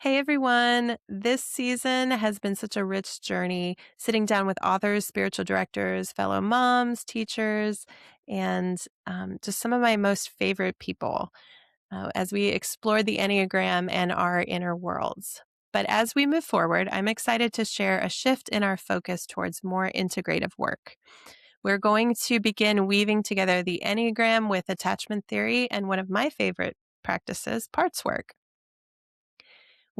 Hey everyone. This season has been such a rich journey sitting down with authors, spiritual directors, fellow moms, teachers, and just some of my most favorite people as we explore the Enneagram and our inner worlds. But as we move forward, I'm excited to share a shift in our focus towards more integrative work. We're going to begin weaving together the Enneagram with attachment theory and one of my favorite practices, parts work.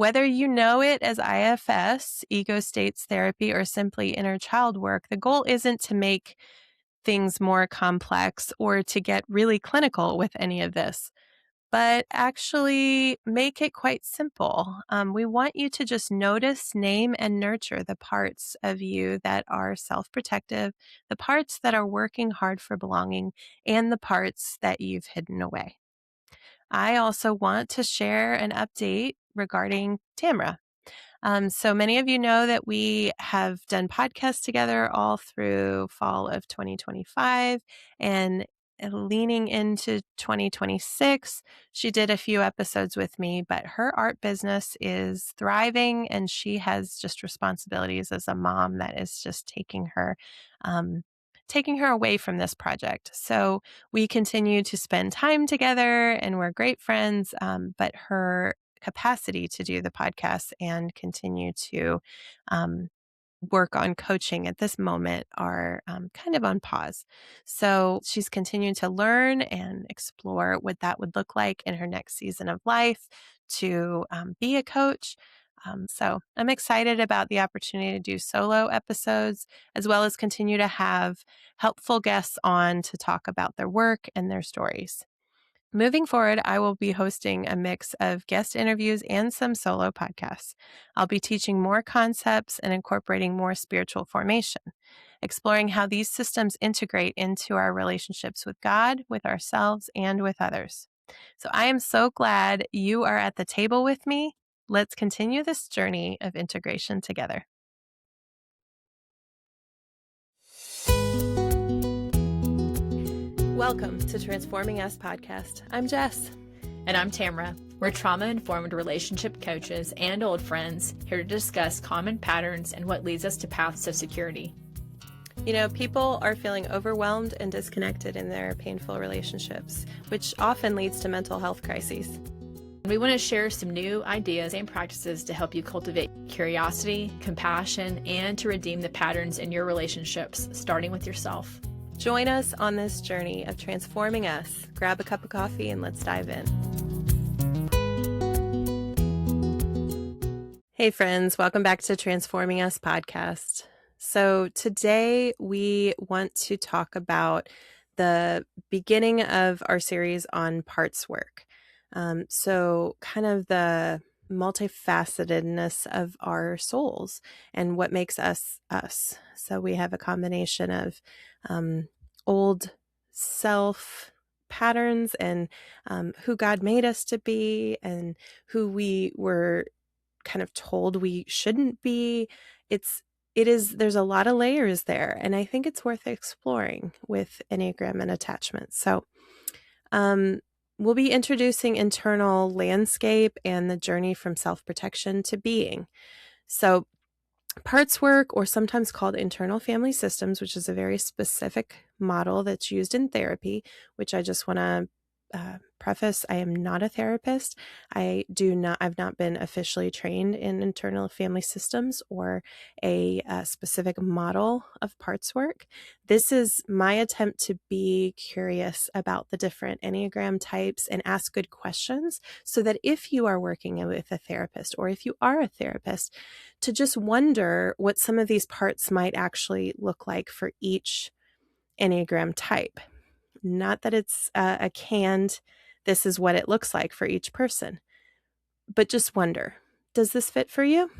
Whether you know it as IFS, ego states therapy, or simply inner child work, the goal isn't to make things more complex or to get really clinical with any of this, but actually make it quite simple. We want you to just notice, name, and nurture the parts of you that are self protective, the parts that are working hard for belonging, and the parts that you've hidden away. I also want to share an update regarding Tamra. So many of you know that we have done podcasts together all through fall of 2025 and leaning into 2026. She did a few episodes with me, but her art business is thriving and she has just responsibilities as a mom that is just um, taking her away from this project. So we continue to spend time together and we're great friends, but her capacity to do the podcast and continue to um, work on coaching at this moment are kind of on pause. So she's continuing to learn and explore what that would look like in her next season of life to be a coach. So I'm excited about the opportunity to do solo episodes as well as continue to have helpful guests on to talk about their work and their stories. Moving forward, I will be hosting a mix of guest interviews and some solo podcasts. I'll be teaching more concepts and incorporating more spiritual formation, exploring how these systems integrate into our relationships with God, with ourselves, and with others. So I am so glad you are at the table with me. Let's continue this journey of integration together. Welcome to Transforming Us podcast. I'm Jess. And I'm Tamra. We're trauma-informed relationship coaches and old friends here to discuss common patterns and what leads us to paths of security. You know, people are feeling overwhelmed and disconnected in their painful relationships, which often leads to mental health crises. We want to share some new ideas and practices to help you cultivate curiosity, compassion, and to redeem the patterns in your relationships, starting with yourself. Join us on this journey of transforming us. Grab a cup of coffee and let's dive in. Hey friends, welcome back to Transforming Us podcast. So today we want to talk about the beginning of our series on parts work. So kind of the multifacetedness of our souls and what makes us us. So we have a combination of old self patterns and who God made us to be and who we were kind of told we shouldn't be. There's a lot of layers there, and I think it's worth exploring with Enneagram and attachment. So we'll be introducing internal landscape and the journey from self-protection to being. So parts work, or sometimes called internal family systems, which is a very specific model that's used in therapy, which I just want to preface, I am not a therapist. I've not been officially trained in internal family systems or a specific model of parts work. This is my attempt to be curious about the different Enneagram types and ask good questions so that if you are working with a therapist or if you are a therapist, to just wonder what some of these parts might actually look like for each Enneagram type. Not that it's a canned, this is what it looks like for each person, but just wonder, does this fit for you?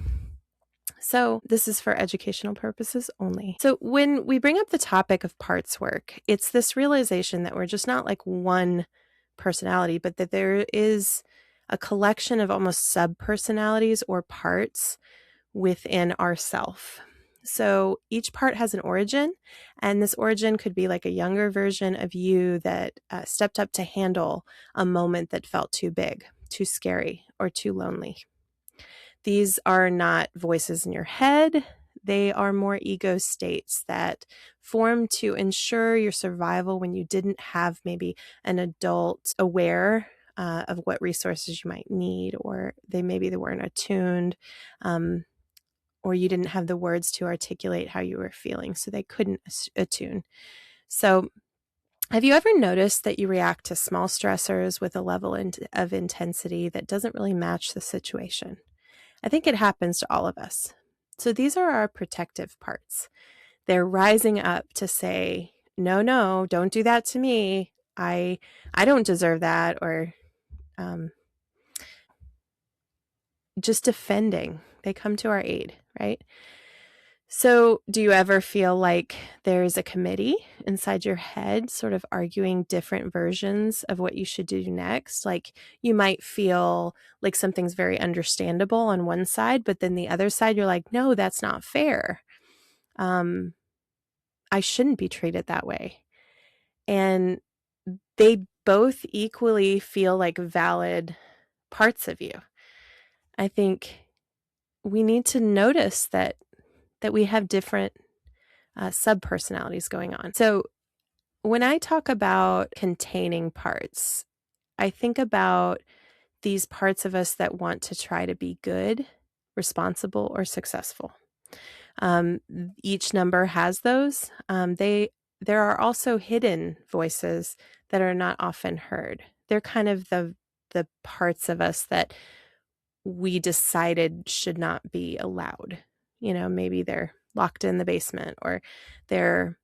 So this is for educational purposes only. So when we bring up the topic of parts work, it's this realization that we're just not like one personality, but that there is a collection of almost subpersonalities or parts within ourself. So each part has an origin, and this origin could be like a younger version of you that stepped up to handle a moment that felt too big, too scary, or too lonely. These are not voices in your head. They are more ego states that form to ensure your survival when you didn't have maybe an adult aware of what resources you might need, or maybe they weren't attuned, or you didn't have the words to articulate how you were feeling, so they couldn't attune. So have you ever noticed that you react to small stressors with a level of intensity that doesn't really match the situation? I think it happens to all of us. So these are our protective parts. They're rising up to say, no, no, don't do that to me. I don't deserve that, or just defending. They come to our aid, right? So do you ever feel like there's a committee inside your head sort of arguing different versions of what you should do next? Like you might feel like something's very understandable on one side, but then the other side, you're like, no, that's not fair. I shouldn't be treated that way. And they both equally feel like valid parts of you. I think we need to notice that we have different subpersonalities going on. So when I talk about containing parts, I think about these parts of us that want to try to be good, responsible, or successful. Each number has those. There are also hidden voices that are not often heard. They're kind of the parts of us that we decided should not be allowed. Maybe they're locked in the basement, or they're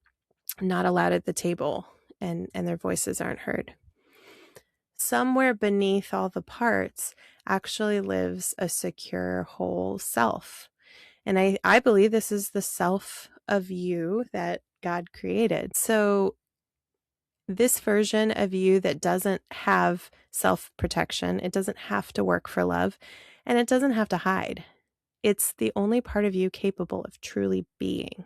not allowed at the table, and their voices aren't heard. Somewhere beneath all the parts actually lives a secure whole self. And I believe this is the self of you that God created. So this version of you that doesn't have self-protection, it doesn't have to work for love, and it doesn't have to hide. It's the only part of you capable of truly being.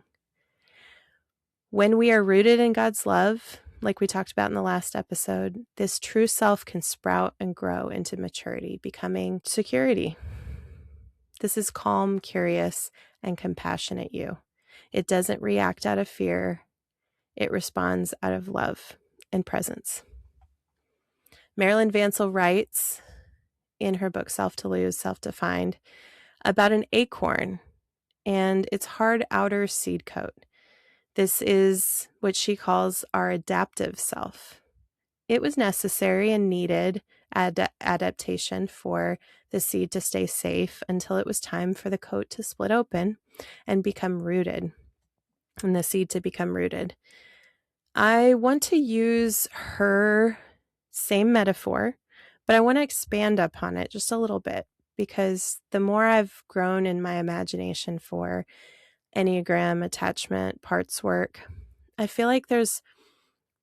When we are rooted in God's love, like we talked about in the last episode, this true self can sprout and grow into maturity, becoming security. This is calm, curious, and compassionate you. It doesn't react out of fear. It responds out of love and presence. Marilyn Vansell writes in her book, Self to Lose, Self-Defined, about an acorn and its hard outer seed coat. This is what she calls our adaptive self. It was necessary and needed adaptation for the seed to stay safe until it was time for the coat to split open and become rooted, and the seed to become rooted. I want to use her same metaphor, but I want to expand upon it just a little bit, because the more I've grown in my imagination for Enneagram, attachment, parts work, I feel like there's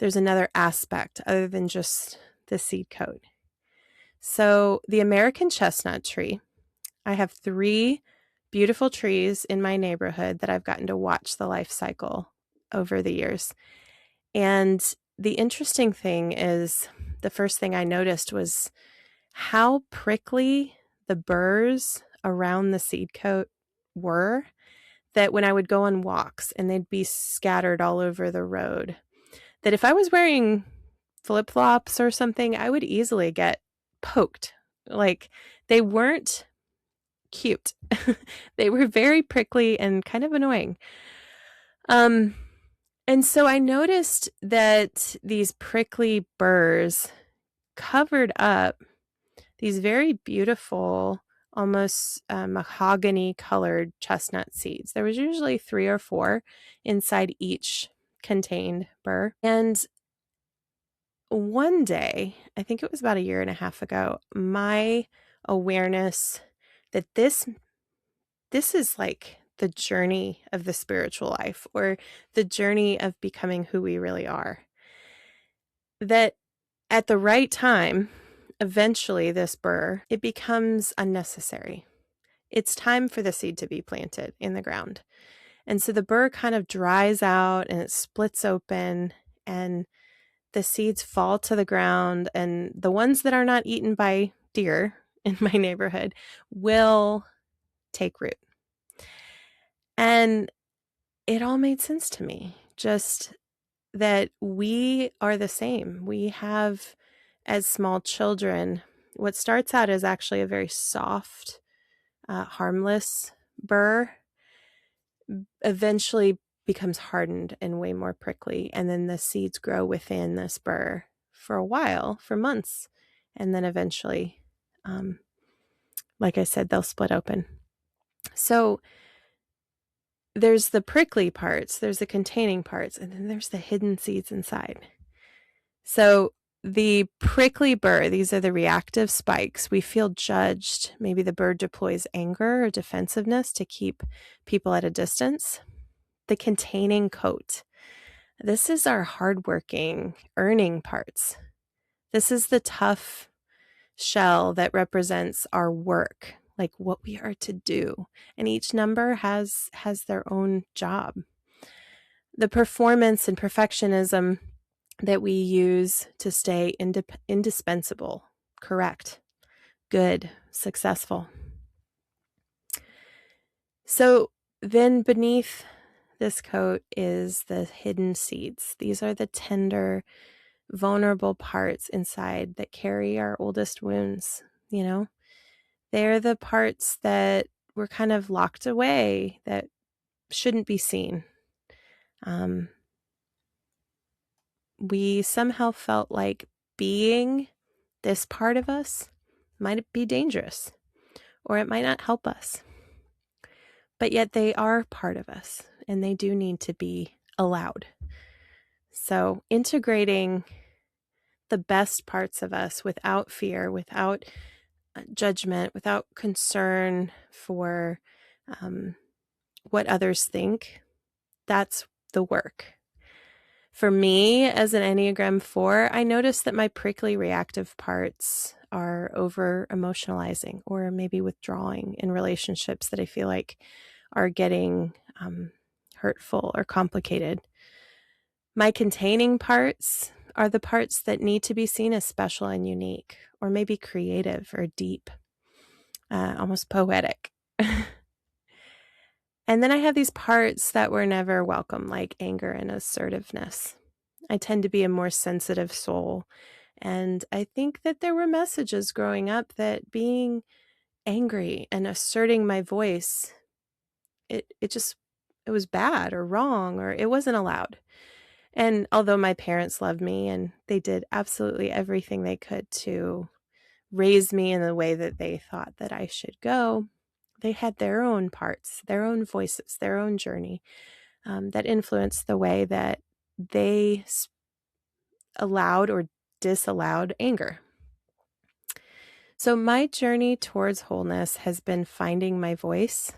another aspect other than just the seed coat. So the American chestnut tree, I have 3 beautiful trees in my neighborhood that I've gotten to watch the life cycle over the years. And the interesting thing is, the first thing I noticed was how prickly the burrs around the seed coat were, that when I would go on walks and they'd be scattered all over the road, that if I was wearing flip-flops or something, I would easily get poked. Like, they weren't cute. They were very prickly and kind of annoying. And so I noticed that these prickly burrs covered up these very beautiful, almost mahogany colored chestnut seeds. There was usually 3 or 4 inside each contained burr. And one day, I think it was about 1.5 years ago, my awareness that this is like the journey of the spiritual life, or the journey of becoming who we really are. That at the right time, eventually this burr, it becomes unnecessary. It's time for the seed to be planted in the ground. And so the burr kind of dries out and it splits open, and the seeds fall to the ground, and the ones that are not eaten by deer in my neighborhood will take root. And it all made sense to me, just that we are the same. We have, as small children, what starts out as actually a very soft, harmless burr eventually becomes hardened and way more prickly. And then the seeds grow within this burr for a while, for months. And then eventually, like I said, they'll split open. So there's the prickly parts, there's the containing parts, and then there's the hidden seeds inside. So the prickly burr, these are the reactive spikes. We feel judged. Maybe the bird deploys anger or defensiveness to keep people at a distance. The containing coat. This is our hardworking, earning parts. This is the tough shell that represents our work, like what we are to do. And each number has their own job. The performance and perfectionism that we use to stay indispensable, correct, good, successful. So then beneath this coat is the hidden seeds. These are the tender, vulnerable parts inside that carry our oldest wounds, you know? They're the parts that were kind of locked away, that shouldn't be seen. We somehow felt like being this part of us might be dangerous, or it might not help us. But yet they are part of us, and they do need to be allowed. So integrating the best parts of us without fear, without judgment, without concern for what others think, that's the work. For me, as an Enneagram 4, I noticed that my prickly reactive parts are over emotionalizing or maybe withdrawing in relationships that I feel like are getting hurtful or complicated. My containing parts are the parts that need to be seen as special and unique, or maybe creative or deep, almost poetic. And then I have these parts that were never welcome, like anger and assertiveness. I tend to be a more sensitive soul. And I think that there were messages growing up that being angry and asserting my voice, it was bad or wrong, or it wasn't allowed. And although my parents loved me and they did absolutely everything they could to raise me in the way that they thought that I should go, they had their own parts, their own voices, their own journey that influenced the way that they allowed or disallowed anger. So my journey towards wholeness has been finding my voice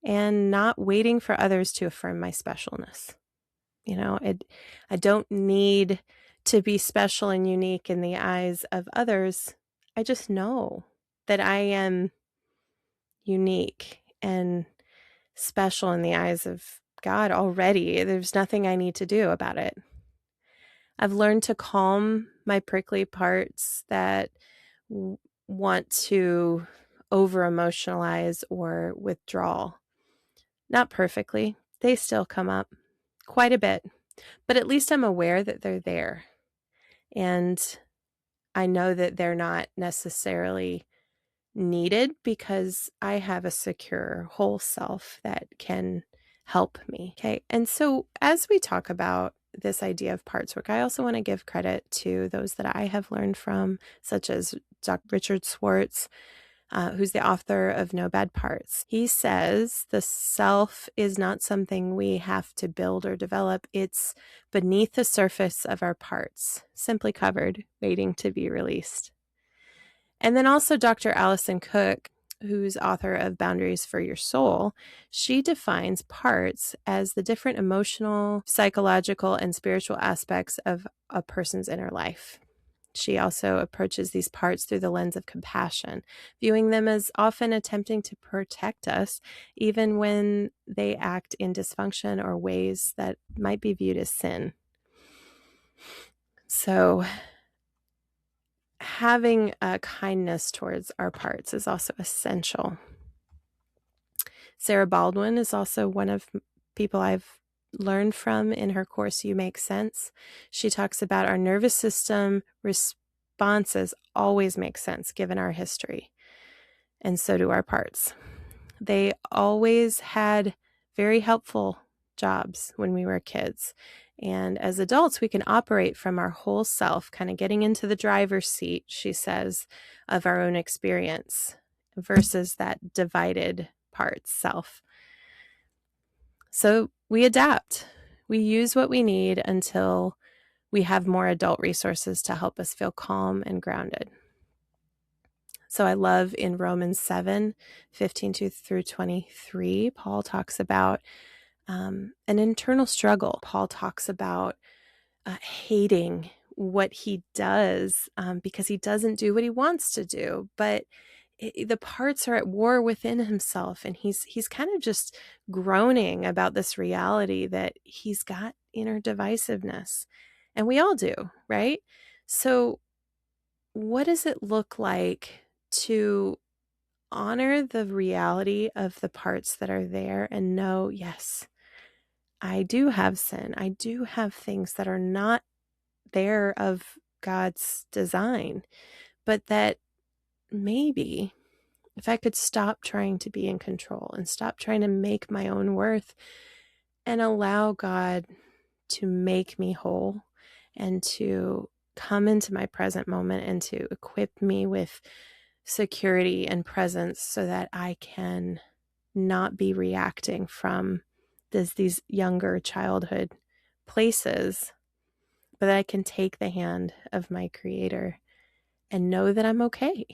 and not waiting for others to affirm my specialness. You know, I don't need to be special and unique in the eyes of others. I just know that I am unique and special in the eyes of God already. There's nothing I need to do about it. I've learned to calm my prickly parts that want to over emotionalize or withdraw. Not perfectly. They still come up quite a bit, but at least I'm aware that they're there. And I know that they're not necessarily needed because I have a secure whole self that can help me. Okay. And so as we talk about this idea of parts work, I also want to give credit to those that I have learned from, such as Dr. Richard Swartz, who's the author of No Bad Parts. He says the self is not something we have to build or develop. It's beneath the surface of our parts, simply covered, waiting to be released. And then also Dr. Allison Cook, who's author of Boundaries for Your Soul, she defines parts as the different emotional, psychological, and spiritual aspects of a person's inner life. She also approaches these parts through the lens of compassion, viewing them as often attempting to protect us, even when they act in dysfunction or ways that might be viewed as sin. So having a kindness towards our parts is also essential. Sarah Baldwin is also one of people I've learned from in her course, You Make Sense. She talks about our nervous system responses always make sense given our history, and so do our parts. They always had very helpful jobs when we were kids. And as adults, we can operate from our whole self, kind of getting into the driver's seat, she says, of our own experience versus that divided parts self. So we adapt. We use what we need until we have more adult resources to help us feel calm and grounded. So I love in Romans 7:15 through 23, Paul talks about an internal struggle. Paul talks about hating what he does because he doesn't do what he wants to do, but the parts are at war within himself, and he's kind of just groaning about this reality that he's got inner divisiveness, and we all do, right? So what does it look like to honor the reality of the parts that are there and know, yes, I do have sin. I do have things that are not there of God's design, but that maybe if I could stop trying to be in control and stop trying to make my own worth and allow God to make me whole and to come into my present moment and to equip me with security and presence so that I can not be reacting from these younger childhood places, but that I can take the hand of my Creator and know that I'm okay.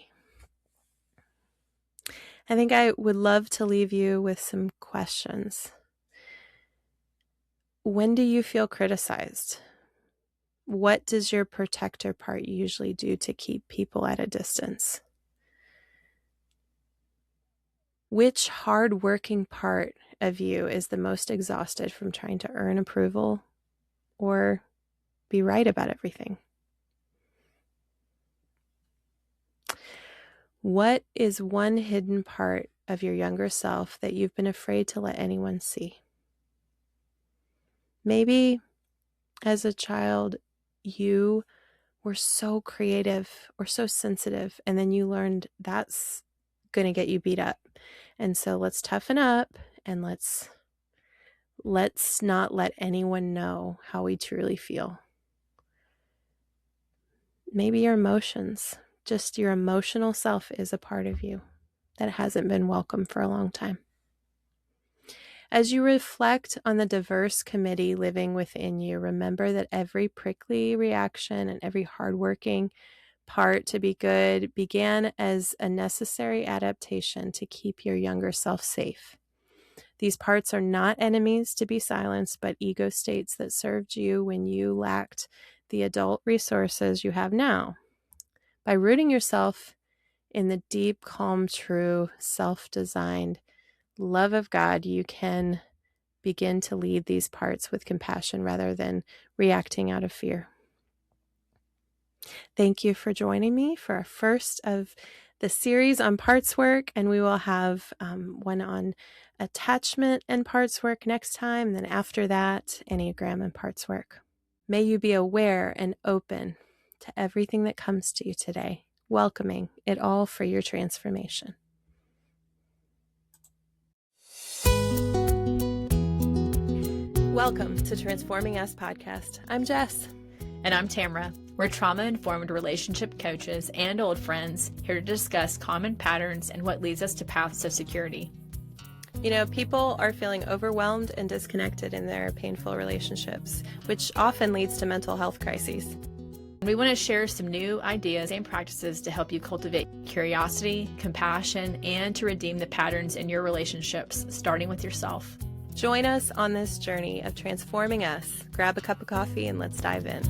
I think I would love to leave you with some questions. When do you feel criticized? What does your protector part usually do to keep people at a distance? Which hardworking part of you is the most exhausted from trying to earn approval or be right about everything? What is one hidden part of your younger self that you've been afraid to let anyone see? Maybe as a child, you were so creative or so sensitive, and then you learned that's going to get you beat up. And so let's toughen up and let's not let anyone know how we truly feel. Maybe your emotions, just your emotional self is a part of you that hasn't been welcome for a long time. As you reflect on the diverse committee living within you, remember that every prickly reaction and every hardworking part to be good began as a necessary adaptation to keep your younger self safe. These parts are not enemies to be silenced, but ego states that served you when you lacked the adult resources you have now. By rooting yourself in the deep, calm, true, self-designed love of God, you can begin to lead these parts with compassion rather than reacting out of fear. Thank you for joining me for our first of the series on parts work, and we will have one on attachment and parts work next time, and then after that, Enneagram and parts work. May you be aware and open to everything that comes to you today, welcoming it all for your transformation. Welcome to Transforming Us podcast. I'm Jess. And I'm Tamara. We're trauma-informed relationship coaches and old friends here to discuss common patterns and what leads us to paths of security. You know, people are feeling overwhelmed and disconnected in their painful relationships, which often leads to mental health crises. We want to share some new ideas and practices to help you cultivate curiosity, compassion, and to redeem the patterns in your relationships, starting with yourself. Join us on this journey of transforming us. Grab a cup of coffee and let's dive in.